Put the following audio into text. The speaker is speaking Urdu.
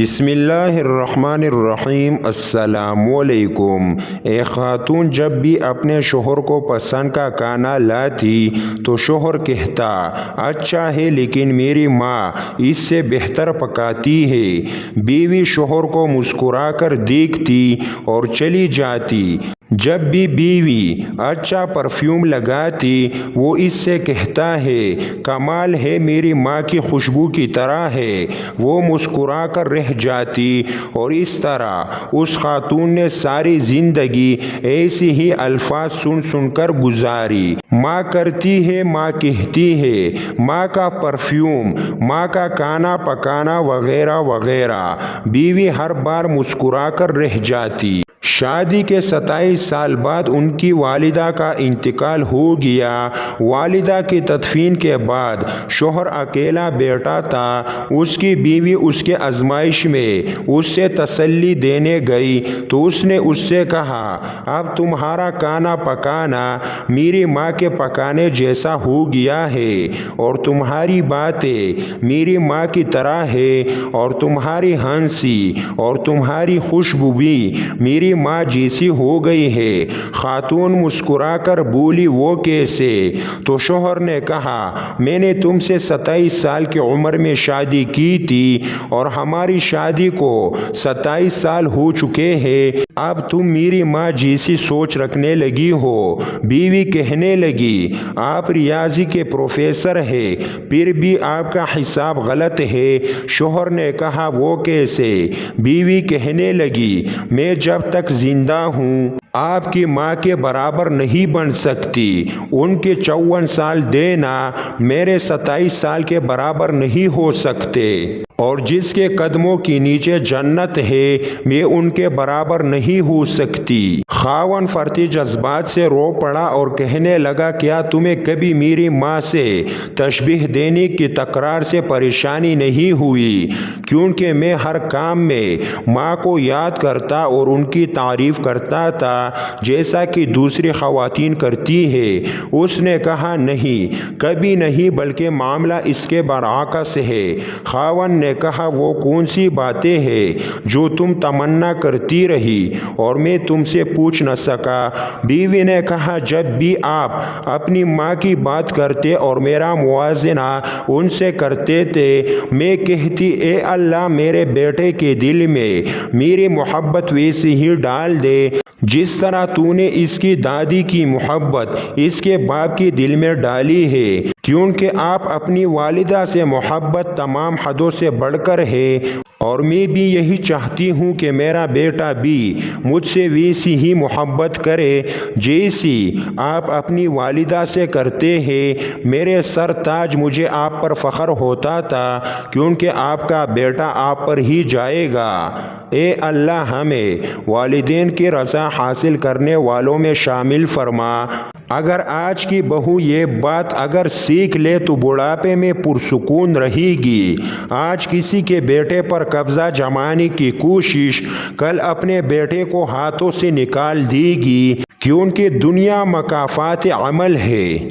بسم اللہ الرحمن الرحیم۔ السلام علیکم۔ ایک خاتون جب بھی اپنے شوہر کو پسند کا کھانا لاتی تو شوہر کہتا اچھا ہے لیکن میری ماں اس سے بہتر پکاتی ہے۔ بیوی شوہر کو مسکرا کر دیکھتی اور چلی جاتی۔ جب بھی بیوی اچھا پرفیوم لگاتی وہ اس سے کہتا ہے کمال ہے، میری ماں کی خوشبو کی طرح ہے۔ وہ مسکرا کر رہ جاتی اور اس طرح اس خاتون نے ساری زندگی ایسی ہی الفاظ سن سن کر گزاری۔ ماں کرتی ہے، ماں کہتی ہے، ماں کا پرفیوم، ماں کا کھانا پکانا وغیرہ وغیرہ۔ بیوی ہر بار مسکرا کر رہ جاتی۔ شادی کے 27 سال بعد ان کی والدہ کا انتقال ہو گیا۔ والدہ کی تدفین کے بعد شوہر اکیلا بیٹھا تھا۔ اس کی بیوی اس کے آزمائش میں اس سے تسلی دینے گئی تو اس نے اس سے کہا اب تمہارا کھانا پکانا میری ماں کے پکانے جیسا ہو گیا ہے، اور تمہاری باتیں میری ماں کی طرح ہے، اور تمہاری ہنسی اور تمہاری خوشبو بھی میری ماں جیسی ہو گئی ہے۔ خاتون مسکرا کر بولی وہ کیسے؟ تو شوہر نے کہا میں نے تم سے 27 سال کی عمر میں شادی کی تھی اور ہماری شادی کو 27 سال ہو چکے ہیں، اب تم میری ماں جیسی سوچ رکھنے لگی ہو۔ بیوی کہنے لگی آپ ریاضی کے پروفیسر ہیں پھر بھی آپ کا حساب غلط ہے۔ شوہر نے کہا وہ کیسے؟ بیوی کہنے لگی میں جب تک زندہ ہوں آپ کی ماں کے برابر نہیں بن سکتی۔ ان کے 54 سال دینا میرے 27 سال کے برابر نہیں ہو سکتے، اور جس کے قدموں کے نیچے جنت ہے میں ان کے برابر نہیں ہو سکتی۔ خاوند فرتی جذبات سے رو پڑا اور کہنے لگا کیا تمہیں کبھی میری ماں سے تشبیہ دینے کی تکرار سے پریشانی نہیں ہوئی؟ کیونکہ میں ہر کام میں ماں کو یاد کرتا اور ان کی تعریف کرتا تھا جیسا کہ دوسری خواتین کرتی ہیں۔ اس نے کہا نہیں، کبھی نہیں، بلکہ معاملہ اس کے برعکس ہے۔ خاوند نے کہا وہ کون سی باتیں ہیں جو تم تمنا کرتی رہی اور میں تم سے پوچھ نہ سکا؟ بیوی نے کہا جب بھی آپ اپنی ماں کی بات کرتے اور میرا موازنہ ان سے کرتے تھے میں کہتی اے اللہ میرے بیٹے کے دل میں میری محبت ویسی ہی ڈال دے جس طرح تو نے اس کی دادی کی محبت اس کے باپ کے دل میں ڈالی ہے، کیونکہ آپ اپنی والدہ سے محبت تمام حدوں سے بڑھ کر ہے، اور میں بھی یہی چاہتی ہوں کہ میرا بیٹا بھی مجھ سے ویسی ہی محبت کرے جیسی آپ اپنی والدہ سے کرتے ہیں۔ میرے سر تاج، مجھے آپ پر فخر ہوتا تھا کیونکہ آپ کا بیٹا آپ پر ہی جائے گا۔ اے اللہ ہمیں والدین کی رضا حاصل کرنے والوں میں شامل فرما۔ اگر آج کی بہو یہ بات اگر سیکھ لے تو بڑھاپے میں پرسکون رہے گی۔ آج کسی کے بیٹے پر قبضہ جمانے کی کوشش کل اپنے بیٹے کو ہاتھوں سے نکال دے گی، کیونکہ دنیا مکافات عمل ہے۔